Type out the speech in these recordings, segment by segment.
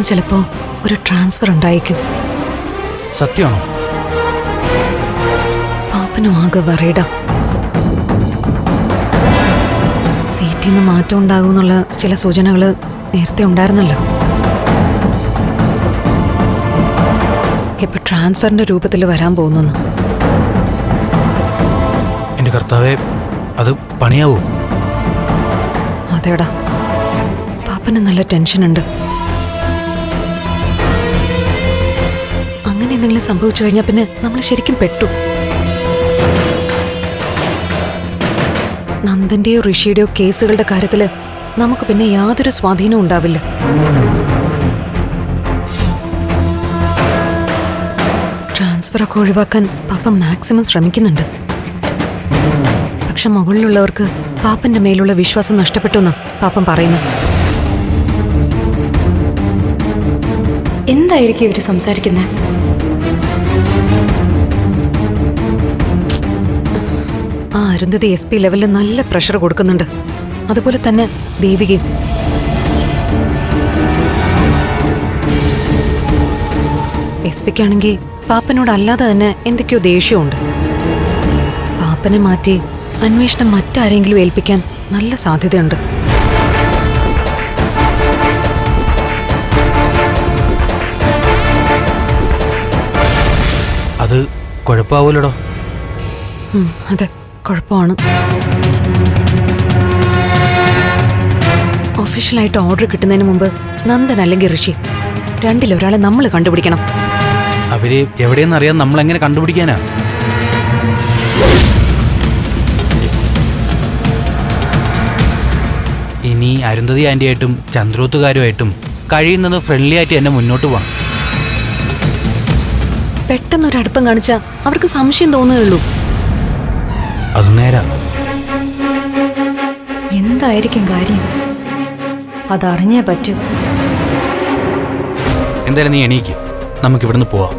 പാപ്പന് ചിലപ്പോ ഒരു ട്രാൻസ്ഫർ ഉണ്ടായിരിക്കും. സത്യമാണോ? പാപ്പനും ആകെ വറീഡാ. സീറ്റിൽ നിന്ന് മാറ്റം ഉണ്ടാകുമെന്നുള്ള ചില സൂചനകൾ നേരത്തെ ഉണ്ടായിരുന്നല്ലോ. ഇപ്പൊ ട്രാൻസ്ഫറിന്റെ രൂപത്തിൽ വരാൻ പോകുന്നു. എന്റെ കർത്താവേ, അത് പണിയാവൂ? അതേടാ, പാപ്പന് നല്ല ടെൻഷനുണ്ട്. അങ്ങനെ എന്തെങ്കിലും സംഭവിച്ചു കഴിഞ്ഞാൽ പിന്നെ നമ്മൾ ശരിക്കും പെട്ടു. നന്ദന്റെയോ ഋഷിയുടെയോ കേസുകളുടെ കാര്യത്തില് നമുക്ക് പിന്നെ യാതൊരു സ്വാധീനവും ഉണ്ടാവില്ല. ട്രാൻസ്ഫർ ഒക്കെ ഒഴിവാക്കാൻ പാപ്പ മാക്സിമം ശ്രമിക്കുന്നുണ്ട്. പക്ഷെ മുകളിലുള്ളവർക്ക് പാപ്പന്റെ മേലുള്ള വിശ്വാസം നഷ്ടപ്പെട്ടു എന്നാ പാപ്പൻ പറയുന്നത്. എന്തായിരിക്കും ഇവര് സംസാരിക്കുന്നത്? ആ അരുന്ധതി SP ലെവലിൽ നല്ല പ്രഷർ കൊടുക്കുന്നുണ്ട്. അതുപോലെ തന്നെ ദേവികയും. SPക്കാണെങ്കിൽ പാപ്പനോട് അല്ലാതെ തന്നെ എന്തൊക്കെയോ ദേഷ്യമുണ്ട്. പാപ്പനെ മാറ്റി അന്വേഷണം മറ്റാരെങ്കിലും ഏൽപ്പിക്കാൻ നല്ല സാധ്യതയുണ്ട്. അത് കുഴപ്പമാവൂലടോ? അതെ, കുഴപ്പമാണ്. ഒഫീഷ്യലായിട്ട് ഓർഡർ കിട്ടുന്നതിന് മുമ്പ് നന്ദൻ അല്ലെങ്കിൽ ഋഷി രണ്ടിലൊരാളെ നമ്മൾ കണ്ടുപിടിക്കണം. അവര് എവിടെയെന്നറിയാൻ നമ്മൾ എങ്ങനെ കണ്ടുപിടിക്കാനാ? ഇനി അരുന്ധതി ആന്റിയായിട്ടും ചന്ദ്രോത്തുകാരുമായിട്ടും കഴിയുന്നത് ഫ്രണ്ട്ലി ആയിട്ട് എന്നെ മുന്നോട്ട് പോകണം. പെട്ടെന്നൊരടുപ്പം കാണിച്ചാൽ അവർക്ക് സംശയം തോന്നുകയുള്ളൂ. അത് നേരാ. എന്തായിരിക്കും കാര്യം? അതറിഞ്ഞേ പറ്റൂ. എന്തായാലും നീ എണീക്ക്, നമുക്ക് ഇവിടുന്ന് പോവാം.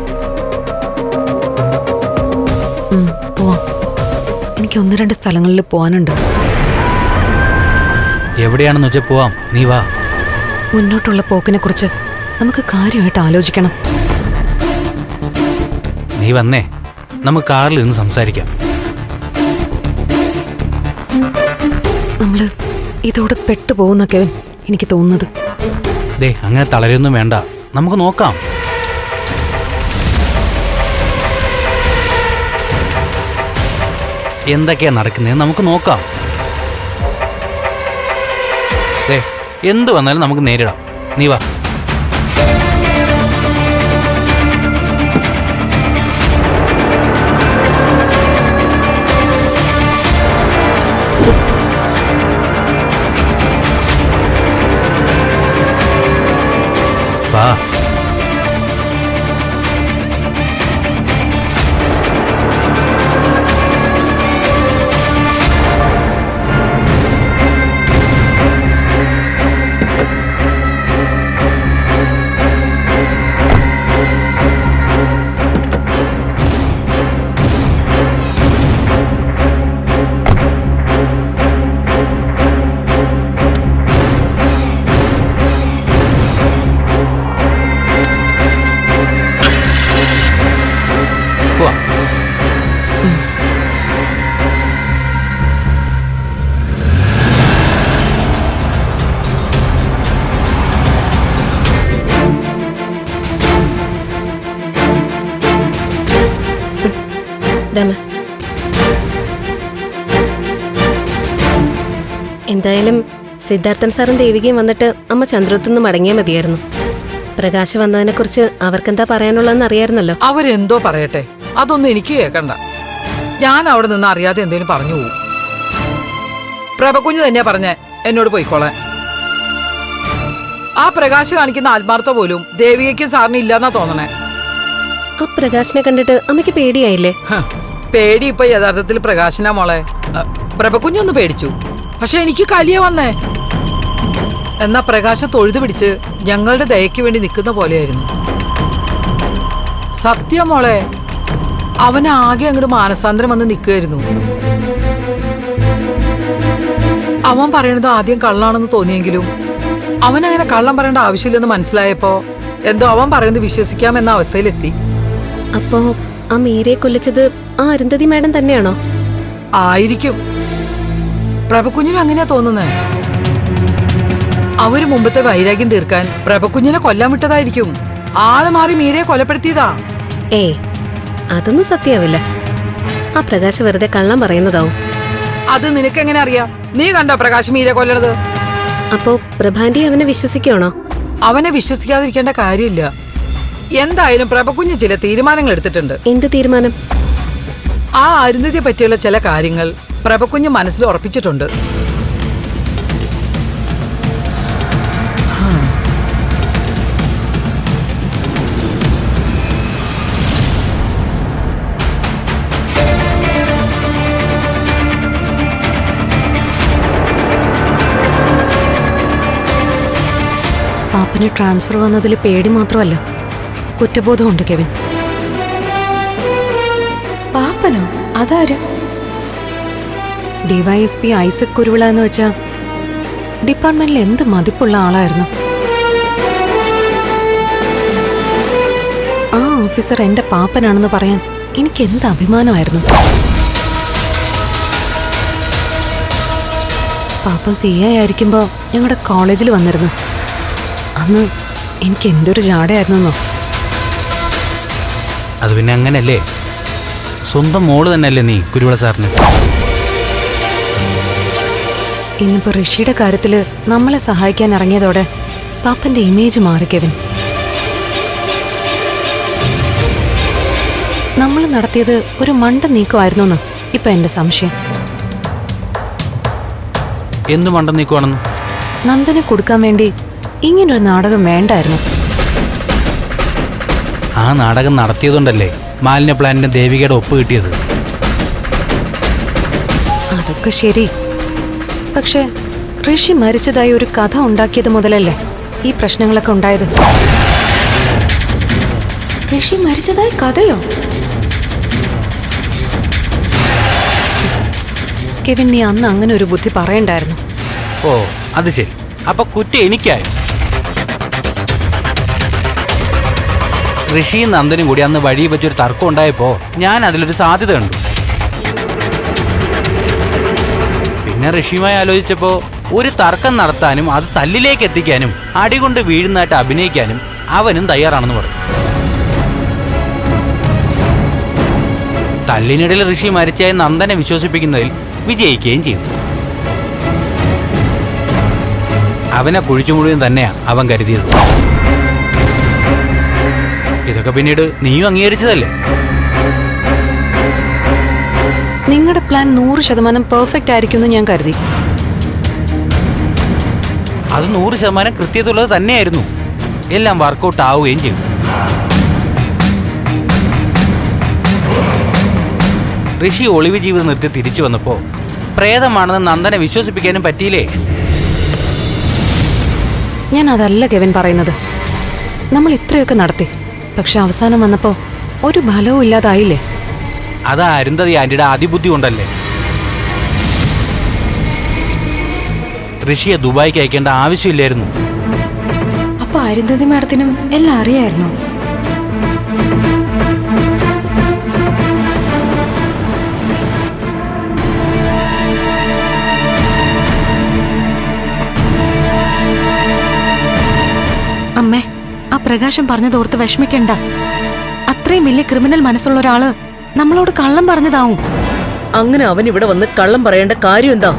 പോവാം. എനിക്ക് 1-2 സ്ഥലങ്ങളിൽ പോവാനുണ്ട്. എവിടെയാണെന്ന് വെച്ചാൽ പോവാം, നീ വാ. മുന്നോട്ടുള്ള പോക്കിനെ കുറിച്ച് നമുക്ക് കാര്യമായിട്ട് ആലോചിക്കണം. നീ വന്നേ, നമുക്ക് കാറിൽ ഇരുന്ന് സംസാരിക്കാം. നമ്മള് ഇതോടെ പെട്ടുപോകുന്ന കെവിൻ എനിക്ക് തോന്നുന്നത്. ദേ, അങ്ങനെ തളരൊന്നും വേണ്ട, നമുക്ക് നോക്കാം. എന്തൊക്കെയാ നടക്കുന്നതെന്ന് നമുക്ക് നോക്കാം. ദേ, എന്ത് വന്നാലും നമുക്ക് നേരിടാം. നീ വാ. വാ. എന്തായാലും സിദ്ധാർത്ഥൻ സാറും ദേവികയും വന്നിട്ട് അമ്മ ചന്ദ്രത്തുനിന്ന് മടങ്ങിയാൽ മതിയായിരുന്നു. പ്രകാശ് വന്നതിനെ കുറിച്ച് അവർക്കെന്താ പറയാനുള്ളതെന്ന് അറിയായിരുന്നല്ലോ. അവരെന്തോ പറയട്ടെ, അതൊന്നും എനിക്ക് കേൾക്കണ്ട. ഞാൻ അവിടെ നിന്ന് അറിയാതെ എന്തെങ്കിലും പറഞ്ഞു പോകും. പ്രഭകുഞ്ഞ് തന്നെയാ പറഞ്ഞേ എന്നോട് പോയിക്കോളാൻ. ആ പ്രകാശ് കാണിക്കുന്ന ആത്മാർത്ഥ പോലും ദേവികയ്ക്ക് സാറിന് ഇല്ലാന്നാ തോന്നണേ. ആ പ്രകാശിനെ കണ്ടിട്ട് അമ്മയ്ക്ക് പേടിയായില്ലേ? പേടി ഇപ്പൊ യഥാർത്ഥത്തിൽ പ്രകാശനാ മോളെ. പ്രഭകുഞ്ഞൊന്ന് പേടിച്ചു, പക്ഷെ എനിക്ക് കലിയ വന്നേ. എന്നാ പ്രകാശം തൊഴുതു പിടിച്ച് ഞങ്ങളുടെ ദയക്ക് വേണ്ടി നിൽക്കുന്ന പോലെയായിരുന്നു. സത്യം മോളെ, അവനാകെ അങ്ങോട്ട് മാനസാന്തരം വന്ന് നിൽക്കുകയായിരുന്നു. അവൻ പറയണത് ആദ്യം കള്ളാണെന്ന് തോന്നിയെങ്കിലും അവൻ അങ്ങനെ കള്ളം പറയേണ്ട ആവശ്യമില്ലെന്ന് മനസ്സിലായപ്പോ എന്തോ അവൻ പറയുന്നത് വിശ്വസിക്കാമെന്ന അവസ്ഥയിലെത്തി. അപ്പോ ആ മീരയെ കൊല്ലിച്ചത് ആ അരുന്ധതി മാഡം തന്നെയാണോ? ആയിരിക്കും. പ്രഭകുഞ്ഞിനും അങ്ങനെയാ തോന്നുന്നത്. അവര് മുമ്പത്തെ വൈരാഗ്യം തീർക്കാൻ പ്രഭകുഞ്ഞിനെ കൊല്ലാൻ വിട്ടതായിരിക്കും. ആള് മാറി മീരയെ കൊലപ്പെടുത്തിയതാ. ഏയ്, അതൊന്നും സത്യാവില്ല. ആ പ്രകാശ് വെറുതെ കള്ളം പറയുന്നതാവും. അത് നിനക്കെങ്ങനെ അറിയാം? നീ കണ്ടോ പ്രകാശ് മീരയെ കൊല്ലണത്? അപ്പോ പ്രഭാന്റി അവനെ വിശ്വസിക്കുകയാണോ? അവനെ വിശ്വസിക്കാതിരിക്കേണ്ട കാര്യമില്ല. എന്തായാലും പ്രഭകുഞ്ഞ് ചില തീരുമാനങ്ങൾ എടുത്തിട്ടുണ്ട്. എന്ത് തീരുമാനം? ആ അരുന്ധതിയെ പറ്റിയുള്ള ചില കാര്യങ്ങൾ പ്രഭകുഞ്ഞ് മനസ്സിൽ ഉറപ്പിച്ചിട്ടുണ്ട്. പാപ്പന് ട്രാൻസ്ഫർ വന്നതിൽ പേടി മാത്രമല്ല, കുറ്റബോധമുണ്ട് കെവിൻ. പാപ്പനോ? അതാര്? ഡിവൈഎസ്പി ഐസക് കുരുവിള എന്ന് വെച്ചാൽ ഡിപ്പാർട്ട്മെന്റിൽ എന്ത് മതിപ്പുള്ള ആളായിരുന്നു. ആ ഓഫീസർ എന്റെ പാപ്പനാണെന്ന് പറയാൻ എനിക്ക് എന്ത് അഭിമാനമായിരുന്നു. പാപ്പൻ CI ആയിരിക്കുമ്പോൾ ഞങ്ങളുടെ കോളേജിൽ വന്നിരുന്നു. അന്ന് എനിക്ക് എന്തൊരു ജാടയായിരുന്നോ. അത് പിന്നെ അങ്ങനല്ലേ, സ്വന്തം മോള് തന്നെയല്ലേ നീ കുരുവിള സാറിന്. ഇന്നിപ്പോ ഋഷിയുടെ കാര്യത്തില് നമ്മളെ സഹായിക്കാൻ ഇറങ്ങിയതോടെ പാപ്പന്റെ ഇമേജ് മാറി കെവിൻ. നമ്മൾ നടത്തിയത് ഒരു മണ്ട നീക്കമായിരുന്നെന്ന് ഇപ്പൊ എന്റെ സംശയം. എന്ത് മണ്ടം നീക്കുവാണെന്ന്? നന്ദനെ കൊടുക്കാൻ വേണ്ടി ഇങ്ങനൊരു നാടകം വേണ്ടായിരുന്നു. ആ നാടകം നടത്തിയതുകൊണ്ടല്ലേ മാലിന്യ പ്ലാന്റിന് ദേവികയുടെ ഒപ്പ് കിട്ടിയത്. അതൊക്കെ ശരി, പക്ഷെ ഋഷി മരിച്ചതായി ഒരു കഥ ഉണ്ടാക്കിയത് മുതലല്ലേ ഈ പ്രശ്നങ്ങളൊക്കെ ഉണ്ടായത്. ഋഷി മരിച്ചതായി കഥയോ? കെവിൻ, നീ അന്ന് അങ്ങനെ ഒരു ബുദ്ധി പറയണ്ടായിരുന്നു. ഓ അത് ശരി, അപ്പൊ കുറ്റം എനിക്കായി. ഋഷിയും നന്ദനും കൂടി അന്ന് വഴി വെച്ചൊരു തർക്കം ഉണ്ടായപ്പോ ഞാൻ അതിലൊരു സാധ്യത കണ്ടു. പിന്നെ ഋഷിയുമായി ആലോചിച്ചപ്പോ ഒരു തർക്കം നടത്താനും അത് തല്ലിലേക്ക് എത്തിക്കാനും അടികൊണ്ട് വീഴുന്നതായിട്ട് അഭിനയിക്കാനും അവനും തയ്യാറാണെന്ന് പറഞ്ഞു. തല്ലിനിടയിൽ ഋഷി മരിച്ചായി നന്ദനെ വിശ്വസിപ്പിക്കുന്നതിൽ വിജയിക്കുകയും ചെയ്തു. അവനെ കുഴിച്ചു മുഴുവൻ തന്നെയാ അവൻ കരുതിയത്. ഇതൊക്കെ പിന്നീട് നീയും അംഗീകരിച്ചതല്ലേ? നിങ്ങളുടെ പ്ലാൻ 100% പെർഫെക്റ്റ് ആയിരിക്കുമെന്ന് ഞാൻ കരുതി. അത് 100% കൃത്യതയുള്ളത് തന്നെയായിരുന്നു. എല്ലാം വർക്കൗട്ട് ആവുകയും ചെയ്തു. ഋഷി ഒളിവ് ജീവിതം നിർത്തി തിരിച്ചു വന്നപ്പോ പ്രേതമാണെന്ന് നന്ദനെ വിശ്വസിപ്പിക്കാനും പറ്റിയില്ലേ? ഞാൻ അതല്ല കെവിൻ പറയുന്നത്. നമ്മൾ ഇത്രയൊക്കെ നടത്തി, പക്ഷെ അവസാനം വന്നപ്പോ ഒരു ഫലവും ഇല്ലാതായില്ലേ? അത് അരുന്ധതി ആന്റിയുടെ അതിബുദ്ധി കൊണ്ടല്ലേ. ഋഷിയെ ദുബായിക്ക് അയക്കേണ്ട ആവശ്യമില്ലായിരുന്നു. അപ്പൊ അരുന്ധതി മാഡത്തിനും എല്ലാം അറിയായിരുന്നു. അമ്മേ, ആ പ്രകാശം പറഞ്ഞതോർത്ത് വിഷമിക്കണ്ട. അത്രയും വലിയ ക്രിമിനൽ മനസ്സുള്ള ഒരാള് നമ്മളോട് കള്ളം പറഞ്ഞതാവും. അങ്ങനെ അവൻ ഇവിടെ വന്ന് കള്ളം പറയേണ്ട കാര്യം എന്താ?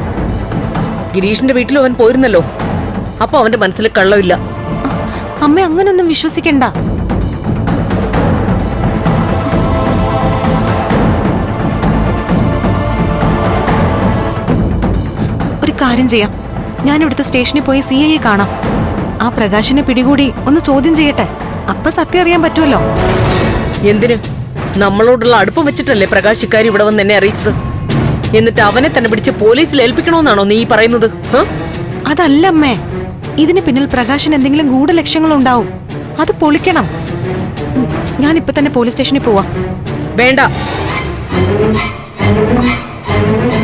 ഗിരീഷിന്റെ വീട്ടിലും അവൻ പോയിരുന്നല്ലോ. അപ്പൊ അവന്റെ മനസ്സിൽ കള്ളമില്ല. അമ്മ അങ്ങനൊന്നും വിശ്വസിക്കണ്ട. ഒരു കാര്യം ചെയ്യാം, ഞാൻ ഇവിടുത്തെ സ്റ്റേഷനിൽ പോയി CI കാണാം. ആ പ്രകാശിനെ പിടികൂടി ഒന്ന് ചോദ്യം ചെയ്യട്ടെ. അപ്പൊ സത്യം അറിയാൻ പറ്റുമല്ലോ. എന്തിന്? നമ്മളോടുള്ള അടുപ്പം വെച്ചിട്ടല്ലേ പ്രകാശ് ഇക്കാര്യം ഇവിടെ വന്ന് എന്നെ അറിയിച്ചത്. എന്നിട്ട് അവനെ തന്നെ പിടിച്ച് പോലീസിൽ ഏൽപ്പിക്കണമെന്നാണോ നീ പറയുന്നത്? അതല്ല അമ്മേ, ഇതിന് പിന്നിൽ പ്രകാശിന് എന്തെങ്കിലും ഗൂഢലക്ഷ്യങ്ങളുണ്ടാവും. അത് പൊളിക്കണം. ഞാനിപ്പോ തന്നെ പോലീസ് സ്റ്റേഷനിൽ പോവാ. വേണ്ട.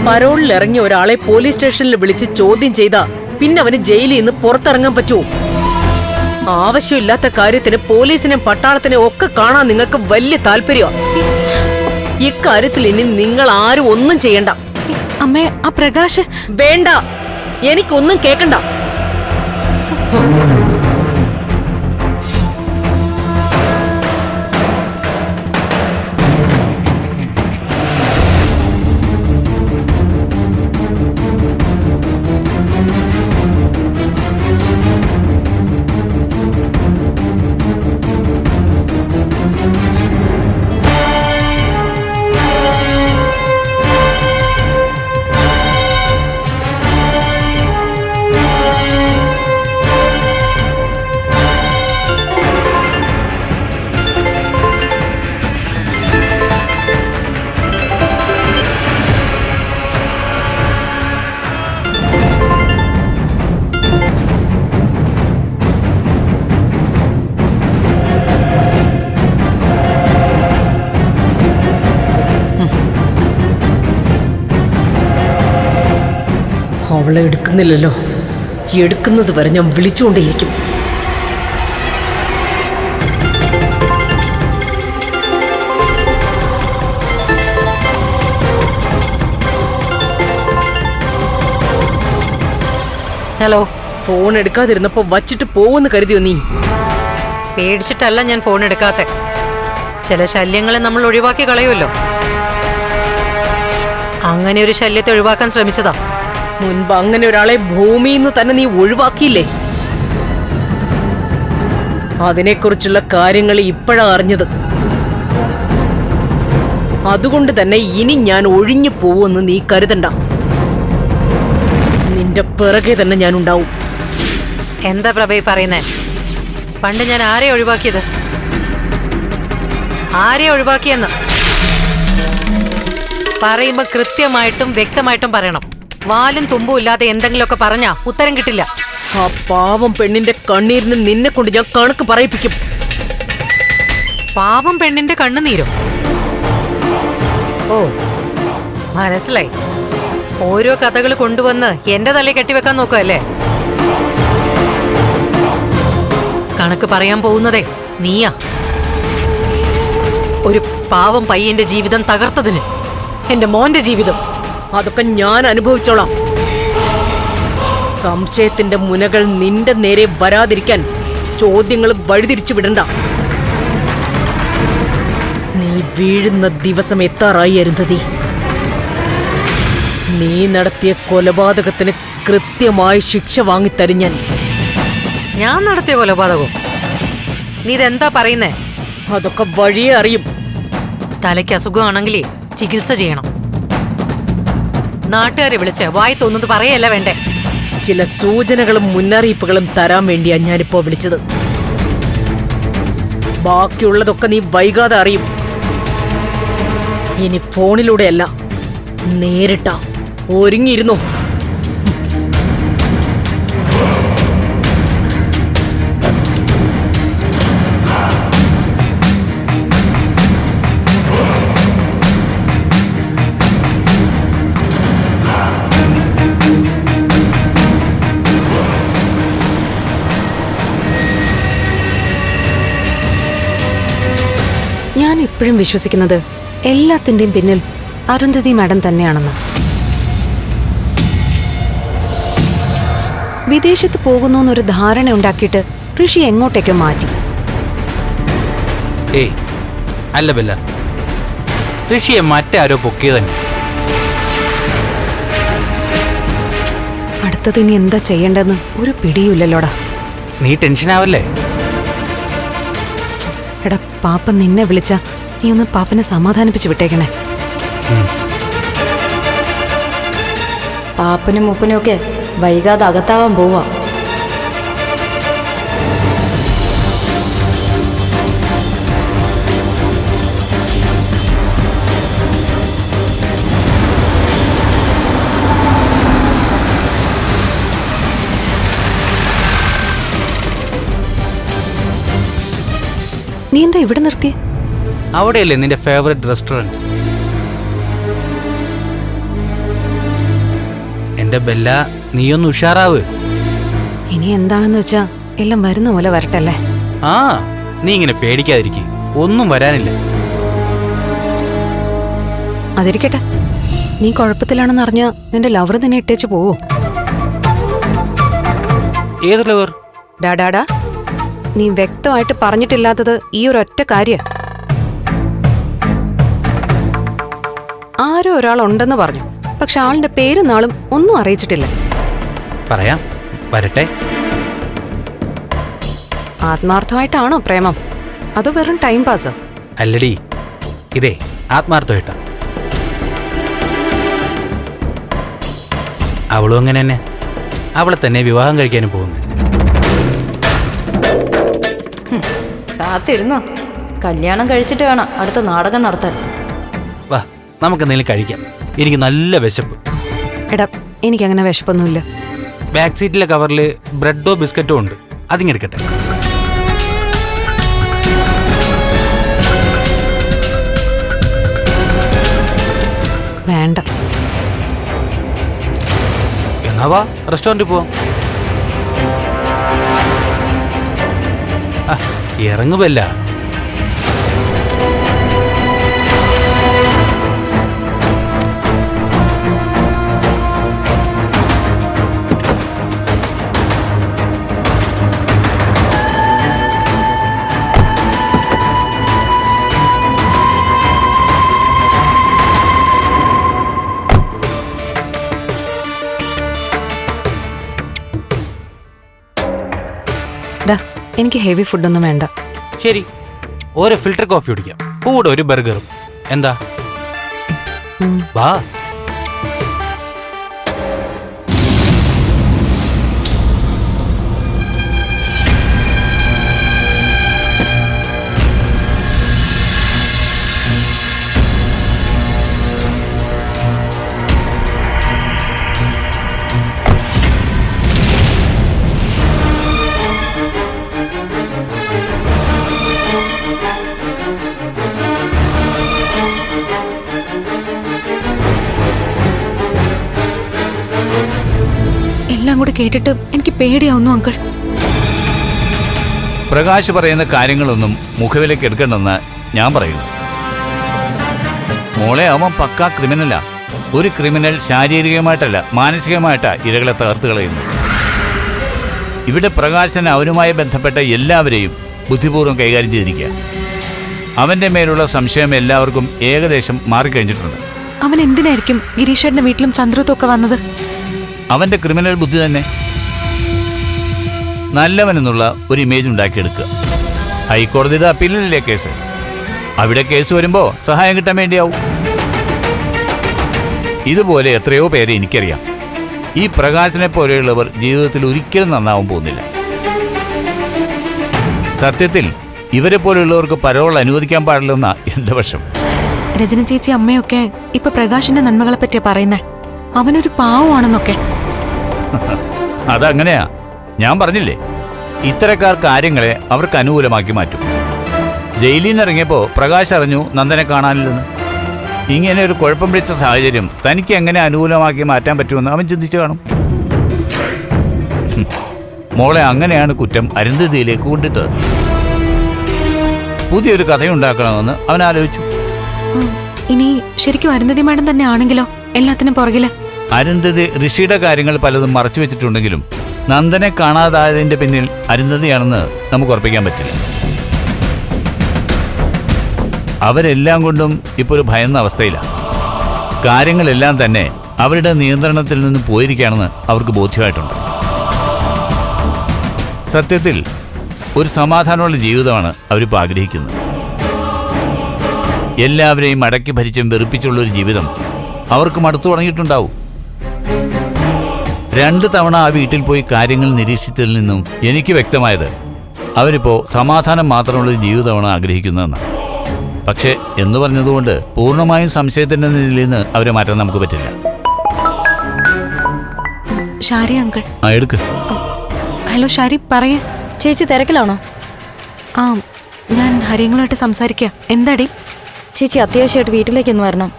പരോളിൽ ഇറങ്ങിയ ഒരാളെ പോലീസ് സ്റ്റേഷനിൽ വിളിച്ച് ചോദ്യം ചെയ്താ പിന്നെ അവന് ജയിലിൽ നിന്ന് പുറത്തിറങ്ങാൻ പറ്റുമോ? ആവശ്യമില്ലാത്ത കാര്യത്തിന് പോലീസിനെയും പട്ടാളത്തിനെയും ഒക്കെ കാണാൻ നിങ്ങൾക്ക് വലിയ താല്പര്യമാണ്. ഇക്കാര്യത്തിൽ ഇനി നിങ്ങൾ ആരും ഒന്നും ചെയ്യണ്ട. അമ്മേ, ആ പ്രകാശ് വേണ്ട, എനിക്കൊന്നും കേക്കണ്ട. അവളെ എടുക്കുന്നില്ലല്ലോ. എടുക്കുന്നത് വരെ ഞാൻ വിളിച്ചുകൊണ്ടേയിരിക്കും. ഹലോ. ഫോൺ എടുക്കാതിരുന്നപ്പോ വച്ചിട്ട് പോവെന്ന് കരുതിയോ നീ? പേടിച്ചിട്ടല്ല ഞാൻ ഫോൺ എടുക്കാത്തെ. ചില ശല്യങ്ങളെ നമ്മൾ ഒഴിവാക്കി കളയുമല്ലോ. അങ്ങനെ ഒരു ശല്യത്തെ ഒഴിവാക്കാൻ ശ്രമിച്ചതാ. മുൻപ് അങ്ങനെ ഒരാളെ ഭൂമിയിൽ നിന്ന് തന്നെ നീ ഒഴിവാക്കിയില്ലേ? അതിനെക്കുറിച്ചുള്ള കാര്യങ്ങൾ ഇപ്പോഴാ അറിഞ്ഞത്. അതുകൊണ്ട് തന്നെ ഇനി ഞാൻ ഒഴിഞ്ഞു പോവുമെന്ന് നീ കരുതണ്ട. നിന്റെ പിറകെ തന്നെ ഞാൻ ഉണ്ടാവും. എന്താ പ്രഭേ പറയുന്നേ? പണ്ട് ഞാൻ ആരെ ഒഴിവാക്കിയത്? ആരെ ഒഴിവാക്കിയെന്ന് പറയുമ്പോ കൃത്യമായിട്ടും വ്യക്തമായിട്ടും പറയണം. വാലും തുമ്പും ഇല്ലാതെ എന്തെങ്കിലുമൊക്കെ പറഞ്ഞാ ഉത്തരം കിട്ടില്ല. ആ പാവം പെണ്ണിന്റെ കണ്ണീരിന് നിന്നെ കൊണ്ട് ഞാൻ കണക്ക് പറയിപ്പിക്കും. പാവം പെണ്ണിന്റെ കണ്ണുനീരോ? ഓ, മനസ്സിലായി. ഓരോ കഥകൾ കൊണ്ടുവന്ന് എന്റെ തലയിൽ കെട്ടിവെക്കാൻ നോക്കുവല്ലേ? കണക്ക് പറയാൻ പോകുന്നതേ നീയാ. ഒരു പാവം പയ്യന്റെ ജീവിതം തകർത്തതിന് എന്റെ മോന്റെ ജീവിതം. അതൊക്കെ ഞാൻ അനുഭവിച്ചോളാം. സംശയത്തിന്റെ മുനകൾ നിന്റെ നേരെ വരാതിരിക്കാൻ ചോദ്യങ്ങൾ വഴിതിരിച്ചു വിടണ്ട. നീ വീഴുന്ന ദിവസം എത്താറായി അരുന്ധതി. നീ നടത്തിയ കൊലപാതകത്തിന് കൃത്യമായി ശിക്ഷ വാങ്ങിത്തരും ഞാൻ. ഞാൻ നടത്തിയ കൊലപാതകവും? നീ ഇതെന്താ പറയുന്നേ? അതൊക്കെ വഴിയേ അറിയും. തലയ്ക്ക് അസുഖമാണെങ്കിലേ ചികിത്സ ചെയ്യണം. നാട്ടുകാരെ വിളിച്ച് വായി തോന്നുന്നത് പറയല്ല വേണ്ടേ? ചില സൂചനകളും മുന്നറിയിപ്പുകളും തരാൻ വേണ്ടിയാ ഞാനിപ്പോ വിളിച്ചത്. ബാക്കിയുള്ളതൊക്കെ നീ വൈകാതെ അറിയും. ഇനി ഫോണിലൂടെയല്ല, നേരിട്ടാ. ഒരുങ്ങിയിരുന്നു. ഞാൻ ഇപ്പോഴും വിശ്വസിക്കുന്നത് എല്ലാത്തിന്റെയും പിന്നിൽ അരുന്ധതി മാഡം തന്നെയാണെന്ന്. വിദേശത്ത് പോകുന്നു എന്നൊരു ധാരണ ഉണ്ടാക്കിയിട്ട് ഋഷി എങ്ങോട്ടേക്കോ മാറ്റി. ഏയ് അല്ല ബെല്ല, ഋഷിയെ മറ്റാരോ പൊക്കിയതന്നെ. അടുത്തത് ഇനി എന്താ ചെയ്യേണ്ടെന്ന് ഒരു പിടിയുമില്ലല്ലോടാ. നീ ടെൻഷനാവല്ലേ? എടാ, പാപ്പ നിന്നെ വിളിച്ച നീ ഒന്ന് പാപ്പനെ സമാധാനിപ്പിച്ച് വിട്ടേക്കണേ. പാപ്പനും മൂപ്പനും ഒക്കെ വൈകാതെ അകത്താവാൻ പോവാ. നീ എന്താ ഇവിടെ നിർത്തിയേ? അവിടെയല്ലേ നിന്റെ ഫേവറേറ്റ് റെസ്റ്റോറന്റ്? എന്റെ ബെല്ല, നീയൊന്ന് ഉഷാറാവ്. ഇനി എന്താണെന്ന് വെച്ചാ എല്ലാം വരുന്ന പോലെ വരട്ടല്ലേ. ആ, നീ ഇങ്ങനെ പേടിക്കാതിരിക്കെ, ഒന്നും വരാനില്ല. അതിരിക്കട്ടെ, നീ കുഴപ്പത്തിലാണെന്ന് അറിഞ്ഞ നിന്റെ ലവർ നിന്നെ ഇട്ടേച്ചു പോവോ? ഏത് ലവർ? ഡാഡാടാ, നീ വ്യക്തമായിട്ട് പറഞ്ഞിട്ടില്ലാത്തത് ഈ ഒരൊറ്റ കാര്യ. ആരോ ഒരാളുണ്ടെന്ന് പറഞ്ഞു, പക്ഷെ ആളിന്റെ പേരും നാളും ഒന്നും അറിയിച്ചിട്ടില്ല. പറയാം, വരട്ടെ. ആത്മാർത്ഥമായിട്ടാണോ പ്രേമം, അതോ വെറും ടൈം പാസ്? അല്ലടി, ഇതേ ആത്മാർത്ഥമായിട്ടാ. അവളും അങ്ങനെ തന്നെ. അവളെ തന്നെ വിവാഹം കഴിക്കാനും പോകുന്നു. കാത്തിരുന്നോ? കല്യാണം കഴിച്ചിട്ട് വേണം അടുത്ത നാടകം നടത്താൻ. വാ, നമുക്ക് എന്തെങ്കിലും കഴിക്കാം. എനിക്ക് നല്ല വിശപ്പ്. എടാ, എനിക്കങ്ങനെ വിശപ്പൊന്നുമില്ല. ബാക്ക് സീറ്റിലെ കവറിൽ ബ്രെഡോ ബിസ്ക്കറ്റോ ഉണ്ട്, അതിങ്ങെടുക്കട്ടെ. വേണ്ട. എന്നാ വാ, റെസ്റ്റോറൻറ്റിൽ പോവാം. ഇറങ്ങുമല്ല. എനിക്ക് ഹെവി ഫുഡൊന്നും വേണ്ട. ശരി, ഒരു ഫിൽറ്റർ കോഫി കുടിക്കാം, കൂടെ ഒരു ബർഗറും. എന്താ? വാ. എല്ലാം കൂടി കേട്ടിട്ട് എനിക്ക് പേടിയാവുന്നു അങ്കിൾ. പ്രകാശ് പറയുന്ന കാര്യങ്ങളൊന്നും മുഖവിലേക്ക് എടുക്കണ്ടെന്ന് ഞാൻ പറയുന്നു. മോളെ, അവൻ പക്കാ ക്രിമിനലാ. ഒരു ക്രിമിനൽ ശാരീരികമായിട്ടല്ല, മാനസികമായിട്ടാ ഇരകളെ തകർത്ത് കളയുന്നു. ഇവിടെ പ്രകാശന് അവനുമായി ബന്ധപ്പെട്ട എല്ലാവരെയും ബുദ്ധിപൂർവ്വം കൈകാര്യം ചെയ്തിരിക്കുക. അവന്റെ മേലുള്ള സംശയം എല്ലാവർക്കും ഏകദേശം മാറിക്കഴിഞ്ഞിട്ടുണ്ട്. അവൻ എന്തിനായിരിക്കും ഗിരീഷേട്ടന്റെ വീട്ടിലും ചന്ദ്രത്തും ഒക്കെ വന്നത്? അവന്റെ ക്രിമിനൽ ബുദ്ധി തന്നെ. നല്ലവനെന്നുള്ള ഒരു ഇമേജ് ഉണ്ടാക്കിയെടുക്കുക. ഹൈക്കോടതിയുടെ അപ്പീലിലല്ലേ കേസ്. അവിടെ കേസ് വരുമ്പോൾ സഹായം കിട്ടാൻ വേണ്ടിയാവും. ഇതുപോലെ എത്രയോ പേരെ എനിക്കറിയാം. ഈ പ്രകാശനെ പോലെയുള്ളവർ ജീവിതത്തിൽ ഒരിക്കലും നന്നാവാൻ പോകുന്നില്ല. സത്യത്തിൽ ഇവരെ പോലെയുള്ളവർക്ക് പരോൾ അനുവദിക്കാൻ പാടില്ലെന്നാ എന്റെ പക്ഷം. രജന ചേച്ചി അമ്മയൊക്കെ ഇപ്പൊ പ്രകാശിന്റെ നന്മകളെ പറ്റിയാ പറയുന്നേ. അവനൊരു പാവമാണെന്നൊക്കെ. അതങ്ങനെയാ. ഞാൻ പറഞ്ഞില്ലേ, ഇത്തരക്കാർ കാര്യങ്ങളെ അവർക്ക് അനുകൂലമാക്കി മാറ്റും. ജയിലിൽ നിന്ന് ഇറങ്ങിയപ്പോൾ പ്രകാശ് അറിഞ്ഞു നന്ദനെ കാണാനില്ലെന്ന്. ഇങ്ങനെ ഒരു കുഴപ്പം പിടിച്ച സാഹചര്യം തനിക്ക് എങ്ങനെ അനുകൂലമാക്കി മാറ്റാൻ പറ്റുമെന്ന് അവൻ ചിന്തിച്ചു കാണും. മോളെ, അങ്ങനെയാണ് കുറ്റം അരുന്ധതിയിലേക്ക് കൊണ്ടിട്ടത്. പുതിയൊരു കഥയുണ്ടാക്കണമെന്ന് അവൻ ആലോചിച്ചു. ഇനി ശരിക്കും അരുന്ധതി മാഡം തന്നെ ആണെങ്കിലോ എല്ലാത്തിനും പുറകില്? അരുന്ധതി ഋഷിയുടെ കാര്യങ്ങൾ പലതും മറച്ചു വെച്ചിട്ടുണ്ടെങ്കിലും നന്ദനെ കാണാതായതിന്റെ പിന്നിൽ അരുന്ധതിയാണെന്ന് നമുക്ക് ഉറപ്പിക്കാൻ പറ്റില്ല. അവരെല്ലാം കൊണ്ടും ഇപ്പോൾ ഒരു ഭയന്ന അവസ്ഥയിലാണ്. കാര്യങ്ങളെല്ലാം തന്നെ അവരുടെ നിയന്ത്രണത്തിൽ നിന്ന് പോയിരിക്കുകയാണെന്ന് അവർക്ക് ബോധ്യമായിട്ടുണ്ട്. സത്യത്തിൽ ഒരു സമാധാനമുള്ള ജീവിതമാണ് അവരിപ്പോൾ ആഗ്രഹിക്കുന്നത്. എല്ലാവരെയും അടക്കി ഭരിച്ചും വെറുപ്പിച്ചുള്ളൊരു ജീവിതം അവർക്ക് മടുത്തു തുടങ്ങിയിട്ടുണ്ടാവും. 2 തവണ ആ വീട്ടിൽ പോയി കാര്യങ്ങൾ നിരീക്ഷിച്ചതിൽ നിന്നും എനിക്ക് വ്യക്തമായത് അവരിപ്പോൾ സമാധാനം മാത്രമുള്ളൊരു ജീവിതമാണ് ആഗ്രഹിക്കുന്നതെന്നാണ്. പക്ഷേ എന്ന് പറഞ്ഞതുകൊണ്ട് പൂർണ്ണമായും സംശയത്തിന്റെ നിലയിൽ നിന്ന് അവരെ മാറ്റാൻ നമുക്ക് പറ്റില്ല. ഷാരി അങ്കിൾ. എടുക്ക്. ഹലോ ഷാരി, പറയേ. ചേച്ചി തിരക്കിലാണോ? ആ, ഞാൻ ഹരിയങ്ങളുമായിട്ട് സംസാരിക്കുക. എന്താടി? ചേച്ചി അത്യാവശ്യമായിട്ട് വീട്ടിലേക്കൊന്ന് വരണം.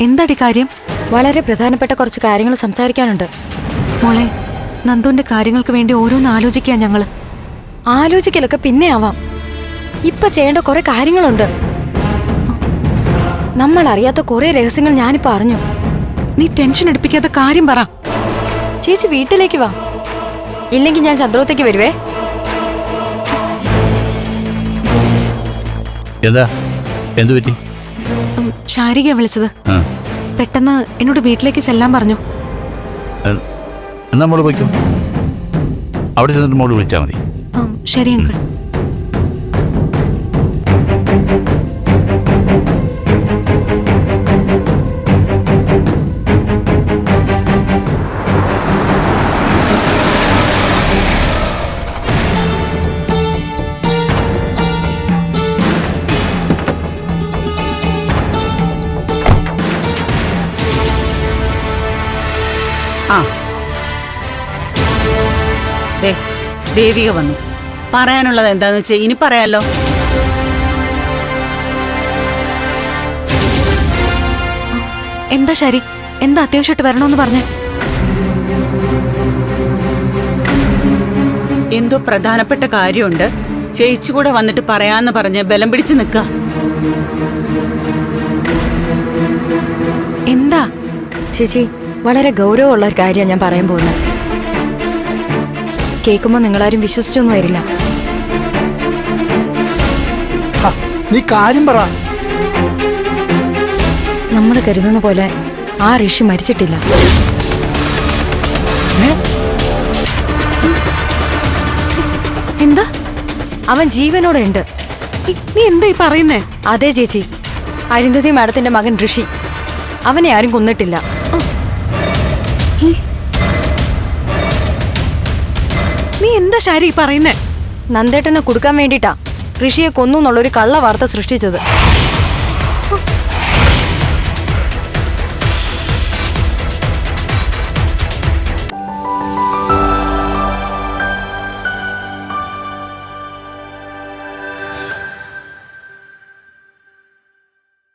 എന്താടി കാര്യം? വളരെ പ്രധാനപ്പെട്ട കുറച്ച് കാര്യങ്ങൾ സംസാരിക്കാനുണ്ട്. മോളെ, നന്ദുവിന്റെ കാര്യങ്ങൾക്ക് വേണ്ടി ഓരോന്ന് ആലോചിക്കുക ഞങ്ങള്. ആലോചിക്കലൊക്കെ പിന്നെ ആവാം. ഇപ്പൊ ചെയ്യേണ്ട കുറെ കാര്യങ്ങളുണ്ട്. നമ്മൾ അറിയാത്ത കുറെ രഹസ്യങ്ങൾ ഞാനിപ്പോ അറിഞ്ഞു. നീ ടെൻഷൻ എടുപ്പിക്കാത്ത കാര്യം പറ. ചേച്ചി വീട്ടിലേക്ക് വാ, ഇല്ലെങ്കിൽ ഞാൻ ചന്ദ്രോത്തേക്ക് വരുവേ. എന്താ എന്തു പറ്റി? ശാരിക വിളിച്ചത്. ആ, പെട്ടെന്ന് എന്നോട് വീട്ടിലേക്ക് ചെല്ലാൻ പറഞ്ഞു. എന്നാ മോള് പോയിക്കോ. അവിടെ ചെന്നിട്ട് മോള് വിളിച്ചാൽ മതി. ശരി അങ്കിൾ. ആ ദേ, ദേവിക വന്നു. പറയാനുള്ളത് എന്താന്ന് വെച്ചാൽ ഇനി പറയാലോ. എന്താ ശരി, എന്താ അത്യാവശ്യമായിട്ട് വരണമെന്ന് പറഞ്ഞേ? എന്തോ പ്രധാനപ്പെട്ട കാര്യമുണ്ട്, ചേച്ചി കൂടെ വന്നിട്ട് പറയാന്ന് പറഞ്ഞ് ബലം പിടിച്ച് നിക്ക. എന്താ? ചേച്ചി, വളരെ ഗൗരവമുള്ള ഒരു കാര്യമാണ് ഞാൻ പറയാൻ പോകുന്നത്. കേൾക്കുമ്പോൾ നിങ്ങളാരും വിശ്വസിച്ചൊന്നും വരില്ല. നീ കാര്യം പറ. നമ്മൾ കരുതുന്ന പോലെ ആ ഋഷി മരിച്ചിട്ടില്ല. എന്താ? അവൻ ജീവനോടെ ഉണ്ട്. നീ എന്താ ഈ പറയുന്നേ? അതെ ചേച്ചി, അരുന്ധതി മാഡത്തിന്റെ മകൻ ഋഷി. അവനെ ആരും കൊന്നിട്ടില്ല. നീ എന്താ ശാരി പറയുന്നേ? നന്ദേട്ടനെ കൊടുക്കാൻ വേണ്ടിട്ടാ ഋഷിയെ കൊന്നു എന്നുള്ളൊരു കള്ള വാർത്ത സൃഷ്ടിച്ചത്.